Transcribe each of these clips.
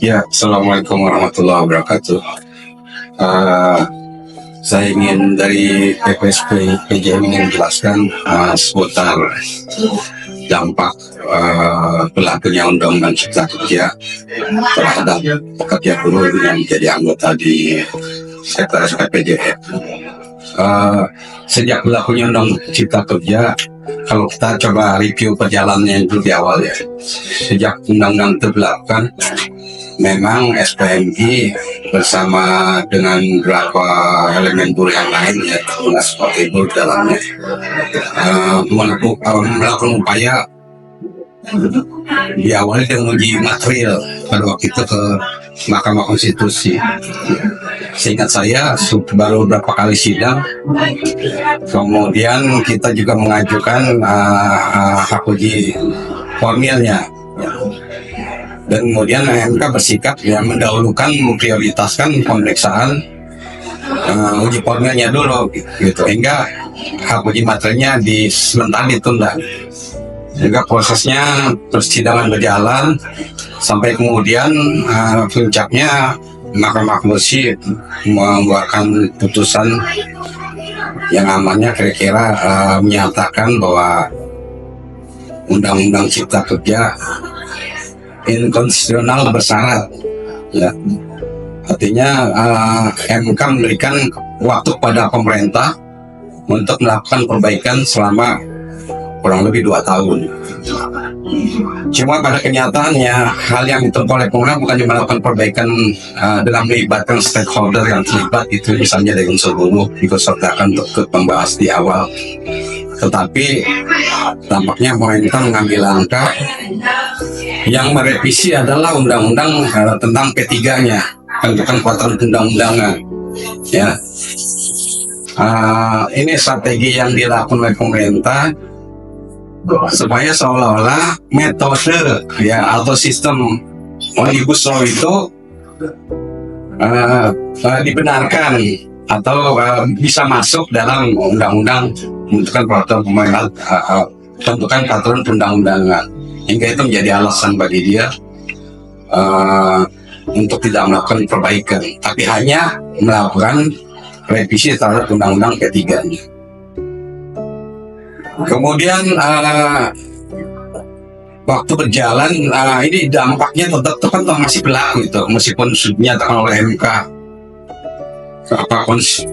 Ya, Assalamualaikum warahmatullahi wabarakatuh. Eh, saya ingin dari PPSP PJM menjelaskan seputar dampak berlakunya Undang-Undang Cipta Kerja terhadap pekerja buruh yang menjadi anggota di sektor SPPJM. Sejak berlakunya Undang-Undang Cipta Kerja, kalau kita coba review perjalanannya dulu di awal ya, sejak undang-undang itu diberlakukan, memang SPMI bersama dengan beberapa elemen buruh yang lain ya, seperti buruh dalamnya, melakukan upaya diawali dengan uji material pada waktu itu ke Mahkamah Konstitusi. Seingat saya baru beberapa kali sidang, kemudian kita juga mengajukan hak uji formilnya, dan kemudian MK bersikap yang mendahulukan, memprioritaskan pemeriksaan uji formilnya dulu gitu, hingga hak uji materialnya sementara ditunda. Juga prosesnya persidangan berjalan sampai kemudian puncaknya Mahkamah Konstitusi mengeluarkan putusan yang amannya kira-kira menyatakan bahwa Undang-Undang Cipta Kerja inkonstitusional bersyarat ya. Artinya MK memberikan waktu pada pemerintah untuk melakukan perbaikan selama kurang lebih 2 tahun. Cuma pada kenyataannya hal yang ditempuh oleh pemerintah bukan cuma melakukan perbaikan dengan melibatkan stakeholder yang terlibat, itu misalnya dari unsur buruh ikut sertakan untuk membahas di awal, tetapi tampaknya pemerintah mengambil langkah yang merevisi adalah undang-undang tentang P3-nya, bukan peraturan undang-undangan ya. Ini strategi yang dilakukan oleh pemerintah supaya seolah-olah metode ya atau sistem omnibus law itu dibenarkan atau bisa masuk dalam undang-undang pembentukan peraturan pemerintah, pembentukan peraturan undang-undangan, hingga itu menjadi alasan bagi dia untuk tidak melakukan perbaikan, tapi hanya melakukan revisi terhadap undang-undang P3-nya. Kemudian waktu berjalan, ini dampaknya tetap masih berlaku itu, meskipun sudah dinyatakan oleh MK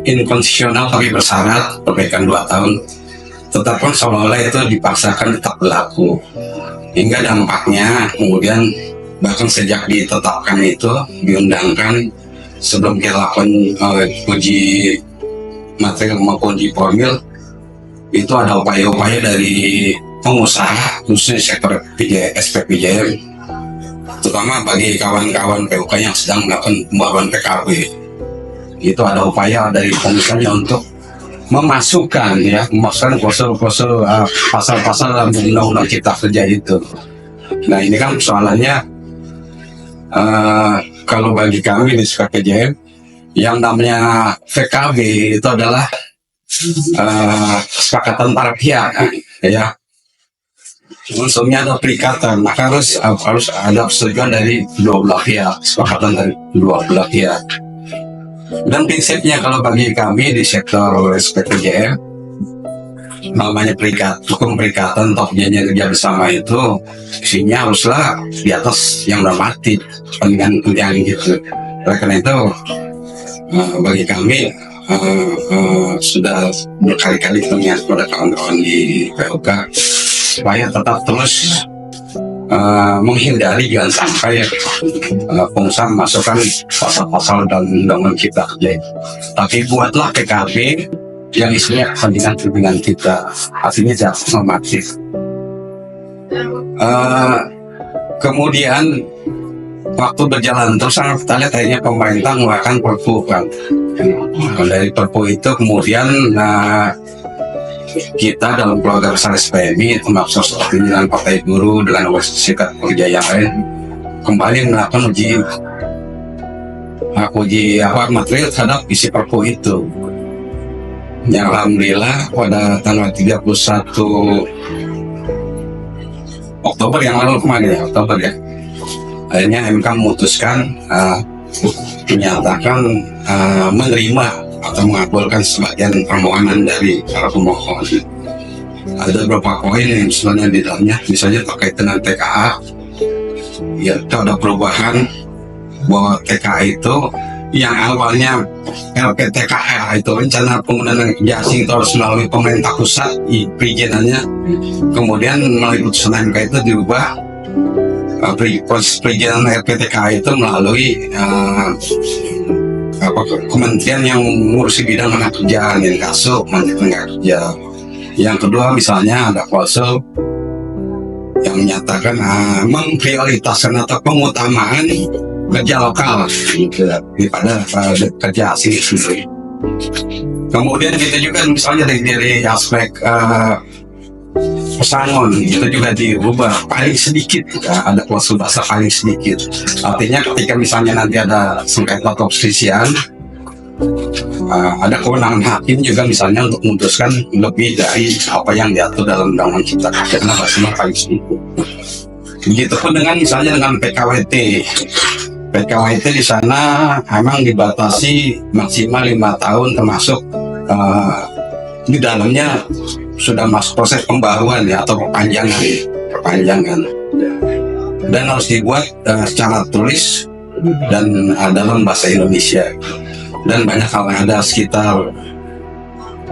inkonstitusional tapi bersyarat perbaikan 2 tahun, tetapkan seolah-olah itu dipaksakan tetap berlaku, hingga dampaknya kemudian bahkan sejak ditetapkan itu, diundangkan, sebelum kita lakukan uji material maupun uji formil, itu ada upaya-upaya dari pengusaha khususnya sektor SPPJM, terutama bagi kawan-kawan PUK yang sedang melakukan pembaruan PKB. Itu ada upaya dari pengusahanya untuk memasukkan klausul-klausul pasal-pasal dalam Undang-Undang Cipta Kerja itu. Nah, ini kan persoalannya, kalau bagi kami di SPPJM, yang namanya PKB itu adalah kesepakatan para pihak ya. Unsurnya ada perikatan, maka harus ada persetujuan dari 2 belah pihak, kesepakatan dari 2 belah pihak. Dan prinsipnya kalau bagi kami di sektor SPPJM, namanya hukum perikatan atau perjanjian kerja bersama itu isinya haruslah di atas yang normatif, kepentingan gitu. Oleh karena itu bagi kami sudah berkali-kali kita pada kawan-kawan di PUK supaya tetap terus menghindari jangan sampai pengusaha masukkan pasal-pasal dalam Undang-Undang Cipta Kerja, tapi buatlah PKB yang isinya kepentingan kita, artinya tidak normatif. Kemudian waktu berjalan terus, kita lihat akhirnya pemerintah mengeluarkan Perpu kan. Dari Perpu itu kemudian kita dalam keluarga besar SPMI, termasuk seperti dengan Partai Buruh, dengan Serikat Pekerja yang lain, kembali melakukan uji material terhadap isi Perpu itu. Yang alhamdulillah pada tanggal 31 Oktober yang lalu kemarin ya, Akhirnya MK memutuskan menyatakan menerima atau mengabulkan sebagian permohonan dari para pemohon. Ada beberapa poin yang sebenarnya di dalamnya, misalnya terkait dengan TKA, ya ada perubahan bahwa TKA itu yang awalnya RPTKA itu rencana penggunaan kerja asing itu harus melalui pemerintah pusat perizinannya, kemudian melalui putusan MK itu diubah proses perizinan RPTKA itu melalui kementerian yang mengurusi bidang kerjaan, yang kasuk Menteri Tenaga Kerja. Yang kedua misalnya ada klausul yang menyatakan memprioritaskan atau pengutamaan kerja lokal daripada kerja asing sendiri. Kemudian kita juga misalnya dari aspek pesangon itu juga diubah paling sedikit, ada klausul bahasa paling sedikit. Artinya ketika misalnya nanti ada sengketa atau perselisihan, ada kewenangan hakim juga misalnya untuk memutuskan lebih dari apa yang diatur dalam Undang-Undang Cipta Kerja karena bahasanya paling sedikit. Begitupun dengan misalnya dengan PKWT. PKWT di sana memang dibatasi maksimal 5 tahun, termasuk di dalamnya sudah masuk proses pembaruan ya atau perpanjangan dan harus dibuat secara tulis dan dalam bahasa Indonesia, dan banyak hal yang ada sekitar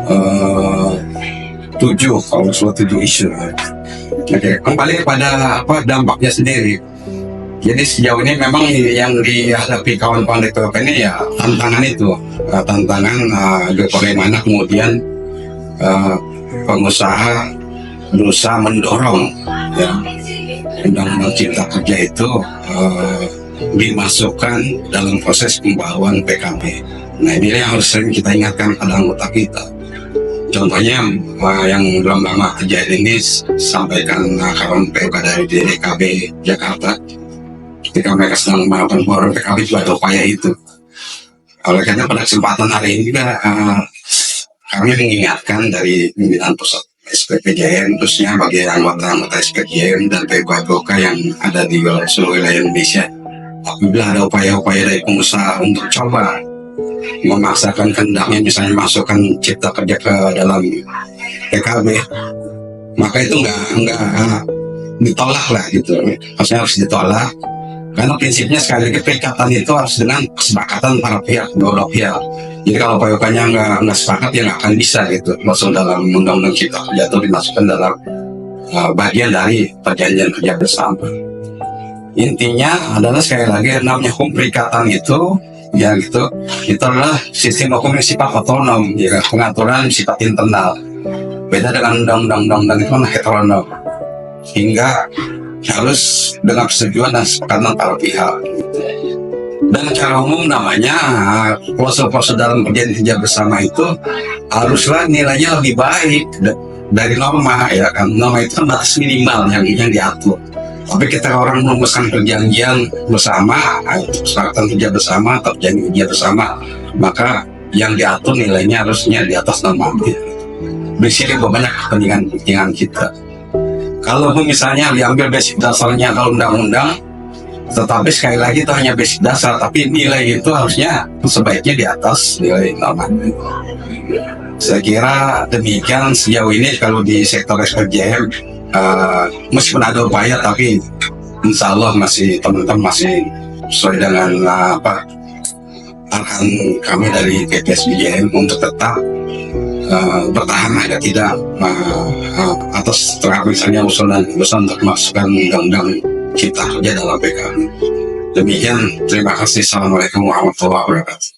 7 kalau suatu 7 isu. Oke, kembali kepada dampaknya sendiri. Jadi sejauh ini memang yang dihadapi kawan-kawan DPOK ini ya tantangan itu, tantangan bagaimana kemudian pengusaha berusaha mendorong ya Undang-Undang Cipta Kerja itu dimasukkan dalam proses pembaruan PKB. Nah ini yang harus sering kita ingatkan pada anggota kita. Contohnya yang belum lama kejadian ini sampaikan kawan POK dari DKB Jakarta. Ketika mereka sedang melakukan pembaruan PKB juga ada upaya itu. Oleh karena pada kesempatan hari ini juga kami mengingatkan dari pimpinan pusat SPPJM, khususnya bagi anggota-anggota SPPJM dan POK yang ada di seluruh wilayah Indonesia, apabila ada upaya-upaya dari pengusaha untuk coba memaksakan kehendaknya misalnya masukkan cipta kerja ke dalam PKB, maka itu enggak ditolak lah gitu, maksudnya harus ditolak. Karena prinsipnya sekali lagi perikatan itu harus dengan kesepakatan para pihak, dua pihak. Jadi kalau POK-nya nggak sepakat ya nggak akan bisa gitu masuk dalam Undang-Undang Cipta Kerja atau dimasukkan dalam bagian dari perjanjian kerja bersama. Intinya adalah sekali lagi namanya hukum perikatan itu ya gitu, itu adalah sistem hukum yang sifat otonom, ya pengaturan sifat internal. Beda dengan undang-undang itu kan heteronom, hingga harus dengan persetujuan dan kesepakatan para pihak. Dan secara umum namanya klausul-klausul dalam perjanjian kerja bersama itu haruslah nilainya lebih baik dari norma, ya kan. Norma itu kan batas minimal yang diatur. Tapi ketika orang merumuskan perjanjian bersama, kesepakatan kerja bersama, perjanjian kerja bersama, maka yang diatur nilainya harusnya di atas norma. Di sini banyak kepentingan kita. Kalau misalnya diambil basic dasarnya kalau undang-undang, tetapi sekali lagi itu hanya basic dasar, tapi nilai itu harusnya sebaiknya di atas nilai normatif. Saya kira demikian sejauh ini kalau di sektor SPPJM, meskipun ada upaya, tapi insya Allah masih teman-teman masih sesuai dengan arahan kami dari PPSBJM untuk tetap bertahan agar tidak atas terhadap misalnya usulan untuk memasukkan undang-undang Cipta Kerja dalam PKB. Demikian, terima kasih. Assalamualaikum warahmatullahi wabarakatuh.